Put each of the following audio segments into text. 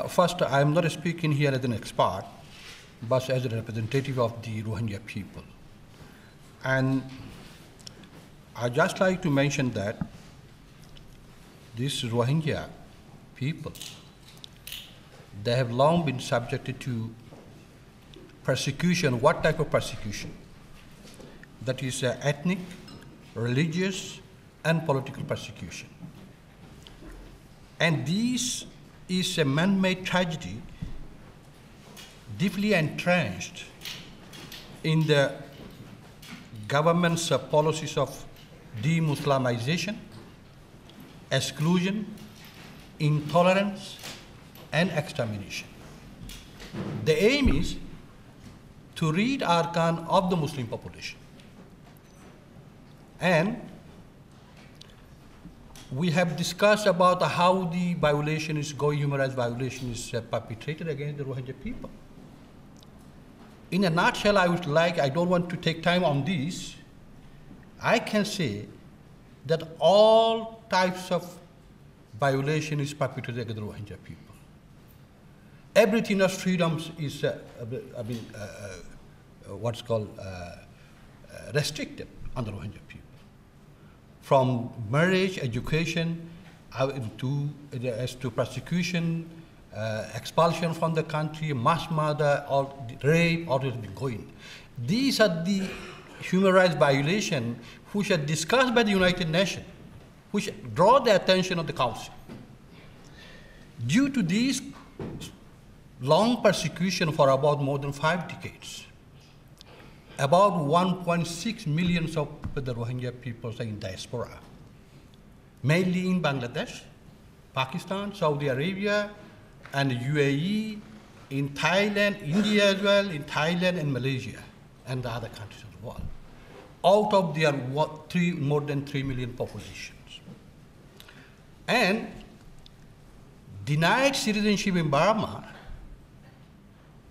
First, I am not speaking here as an expert, but as a representative of the Rohingya people. And I'd just like to mention that these Rohingya people, they have long been subjected to persecution. What type of persecution? That is ethnic, religious, and political persecution. And this is a man-made tragedy deeply entrenched in the government's policies of de-Muslimization, exclusion, intolerance, and extermination. The aim is to rid Arakan of the Muslim population. And we have discussed about how the violation is going, human rights violation is perpetrated against the Rohingya people. In a nutshell, I don't want to take time on this. I can say that all types of violation is perpetrated against the Rohingya people. Everything of freedoms is, what's called restricted on the Rohingya people. From marriage, education, to persecution, expulsion from the country, mass murder, or rape, all has been going. These are the human rights violations which are discussed by the United Nations, which draw the attention of the Council. Due to this long persecution for about more than 5 decades, about 1.6 million of the Rohingya people are in diaspora, mainly in Bangladesh, Pakistan, Saudi Arabia, and UAE, in Thailand, India as well, in Thailand and Malaysia, and the other countries of the world, out of their more than 3 million populations. And denied citizenship in Burma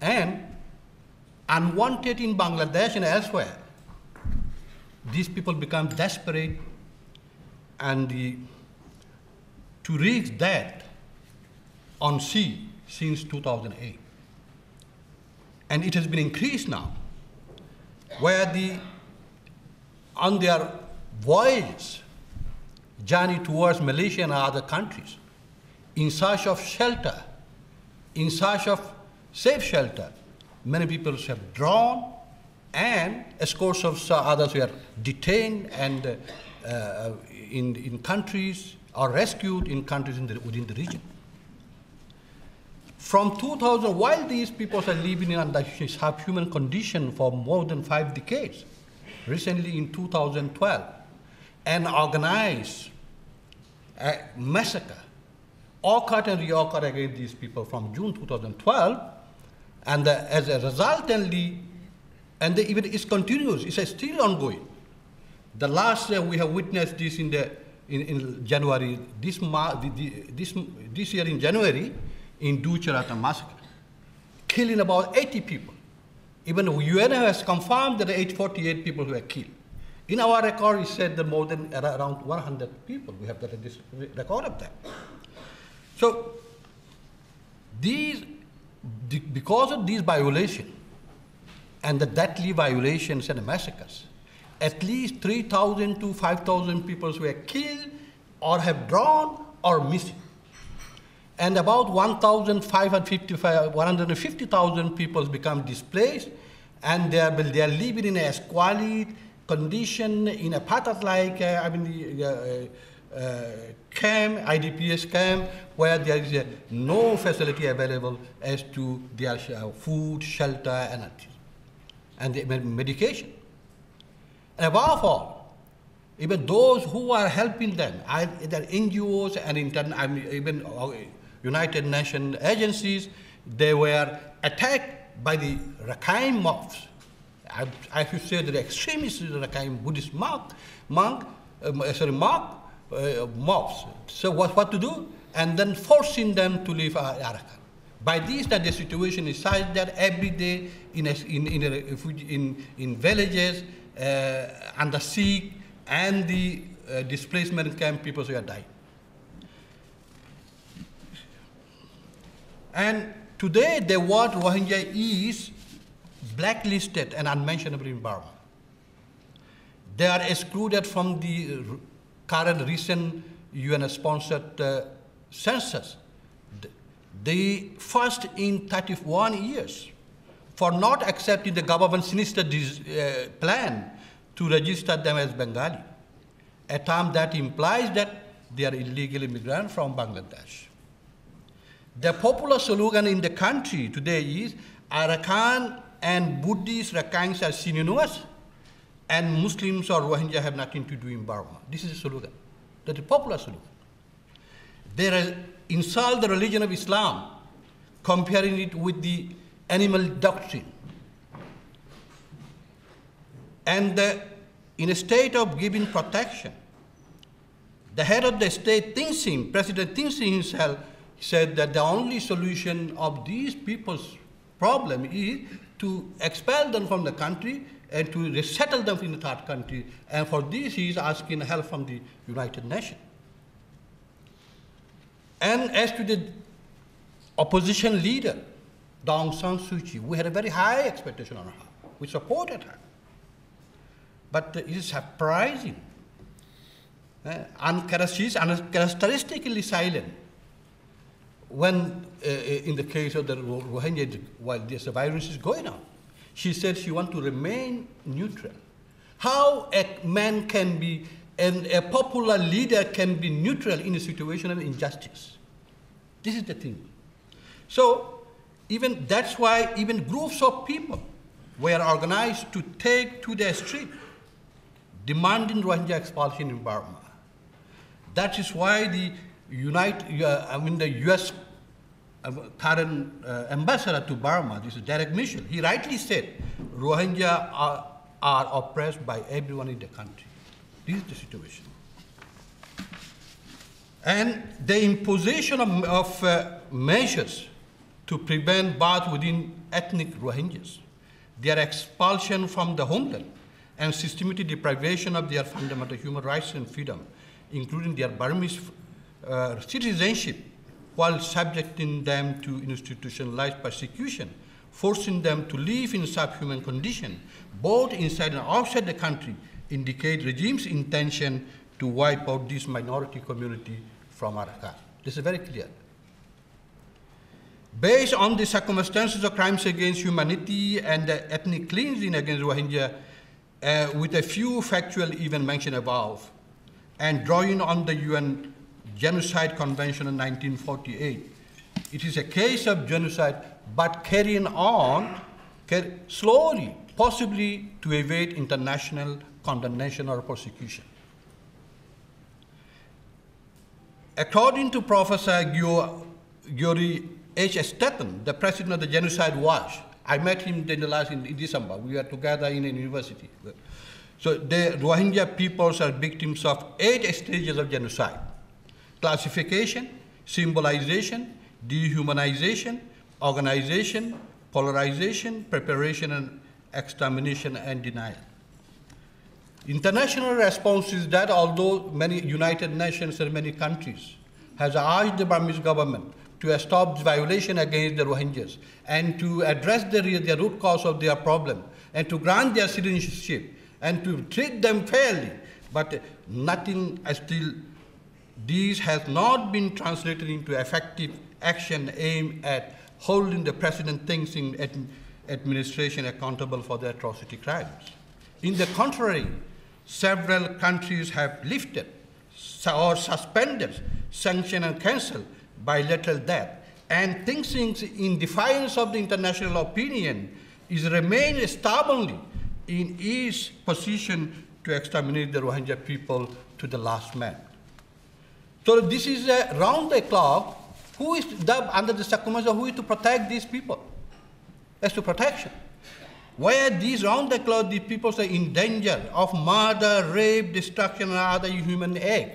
and unwanted in Bangladesh and elsewhere, these people become desperate and to risk death on sea since 2008. And it has been increased now, where on their voyage, journey towards Malaysia and other countries, in search of shelter, in search of safe shelter, many people have drawn, and scores of others were detained and in countries or rescued in countries within the region. From 2000, while these people are living in under subhuman condition for more than 5 decades, recently in 2012, an organized massacre occurred and reoccurred against these people from June 2012, and as a resultantly, and even it continues, it's still ongoing. The last we have witnessed this in January, this year in January, in Ducharata massacre, killing about 80 people. Even the UN has confirmed that 848 people were killed. In our record, it said that more than around 100 people. We have got this record of that. So because of these violations and the deadly violations and the massacres, at least 3,000 to 5,000 people were killed or have drawn or missing. And about 150,000 people become displaced, and they are living in a squalid condition, in a apartheid-like camp, IDPs camp, where there is no facility available as to their food, shelter, and medication. And above all, even those who are helping them, either NGOs and even United Nations agencies, they were attacked by the Arakan mobs. I should say the extremist Arakan Buddhist mobs. So what to do? And then forcing them to leave Arakan. By this, that the situation is such that every day in villages, under siege and the displacement camp, people are dying. And today, the word Rohingya is blacklisted and unmentionable in Burma. They are excluded from the current recent UN-sponsored census. The first in 31 years for not accepting the government's sinister plan to register them as Bengali, a term that implies that they are illegal immigrants from Bangladesh. The popular slogan in the country today is Arakan and Buddhist Rakhines are synonymous, and Muslims or Rohingya have nothing to do in Burma. This is a slogan. That's a popular slogan. They insult the religion of Islam, comparing it with the animal doctrine. And in a state of giving protection, the head of the state, President Thein Sein himself, said that the only solution of these people's problem is to expel them from the country and to resettle them in the third country. And for this, he is asking help from the United Nations. And as to the opposition leader, Aung San Suu Kyi, we had a very high expectation on her. We supported her. But it is surprising. She is uncharacteristically silent when, in the case of the Rohingya, while this violence is going on. She said she wants to remain neutral. How a man can be, and a popular leader can be neutral in a situation of injustice? This is the thing. So, that's why even groups of people were organized to take to the street, demanding Rohingya expulsion in Burma. That is why the U.S. current ambassador to Burma, this is Derek Mitchell, he rightly said, Rohingya are oppressed by everyone in the country. This is the situation. And the imposition of measures to prevent birth within ethnic Rohingyas, their expulsion from the homeland, and systematic deprivation of their fundamental human rights and freedom, including their Burmese citizenship, while subjecting them to institutionalized persecution, forcing them to live in subhuman conditions, both inside and outside the country, indicate regime's intention to wipe out this minority community from Arakan. This is very clear. Based on the circumstances of crimes against humanity and the ethnic cleansing against Rohingya, with a few factual events mentioned above, and drawing on the UN Genocide Convention of 1948, it is a case of genocide, but carrying on slowly, possibly to evade international condemnation or prosecution. According to Professor Gyori H. Statham, the president of the Genocide Watch, I met him in December. We were together in a university. So the Rohingya peoples are victims of 8 stages of genocide: classification, symbolization, dehumanization, organization, polarization, preparation, and extermination and denial. International response is that although many United Nations and many countries has urged the Burmese government to stop violation against the Rohingyas and to address the root cause of their problem and to grant their citizenship and to treat them fairly, but nothing still, these has not been translated into effective action aimed at holding the President Thein Sein administration accountable for the atrocity crimes. In the contrary, several countries have lifted or suspended, sanctioned, and canceled bilateral debt, and Thein Sein, in defiance of the international opinion, is remained stubbornly in its position to exterminate the Rohingya people to the last man. So this is round the clock. Who is under the circumstances, who is to protect these people? As to protection. Where these round the clock, these people are in danger of murder, rape, destruction, and other human aid.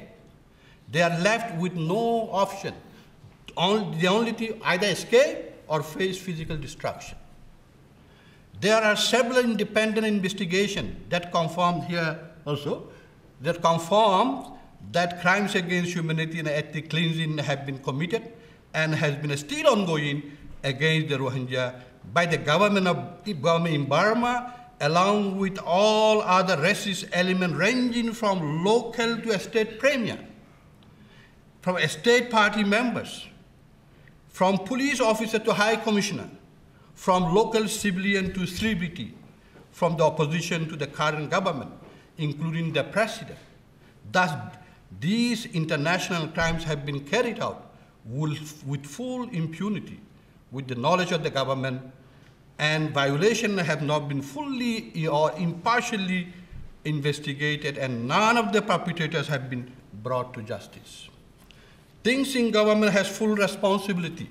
They are left with no option. The only thing, either escape or face physical destruction. There are several independent investigations that confirm here also, that confirm that crimes against humanity and ethnic cleansing have been committed and has been still ongoing against the Rohingya by the government in Burma, along with all other racist elements ranging from local to state premier, from state party members, from police officer to high commissioner, from local civilian to celebrity, from the opposition to the current government, including the president. Thus, these international crimes have been carried out with full impunity, with the knowledge of the government, and violations have not been fully or impartially investigated, and none of the perpetrators have been brought to justice. Things in government has full responsibility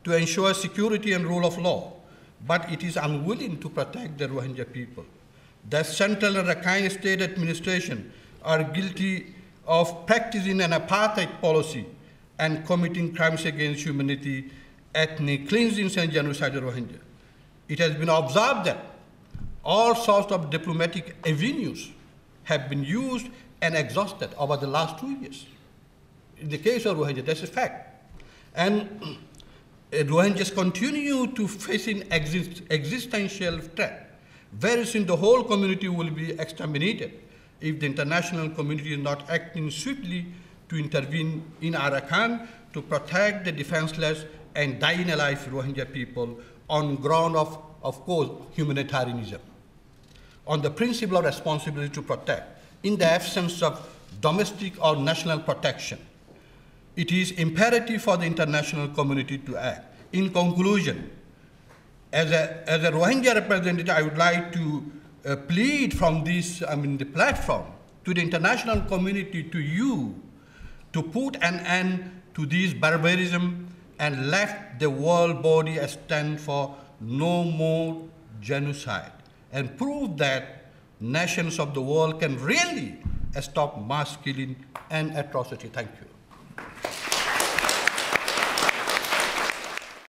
to ensure security and rule of law, but it is unwilling to protect the Rohingya people. The central and Arakan state administration are guilty of practicing an apartheid policy and committing crimes against humanity, ethnic cleansing and genocide of Rohingya. It has been observed that all sorts of diplomatic avenues have been used and exhausted over the last 2 years. In the case of Rohingya, that's a fact. And Rohingyas continue to face an existential threat. Very soon the whole community will be exterminated if the international community is not acting swiftly to intervene in Arakan to protect the defenseless and dying alive Rohingya people on ground of course, humanitarianism, on the principle of responsibility to protect, in the absence of domestic or national protection. It is imperative for the international community to act. In conclusion, as a Rohingya representative, I would like to plead from this, the platform to the international community, to you, to put an end to this barbarism and let the world body stand for no more genocide and prove that nations of the world can really stop mass killing and atrocity. Thank you.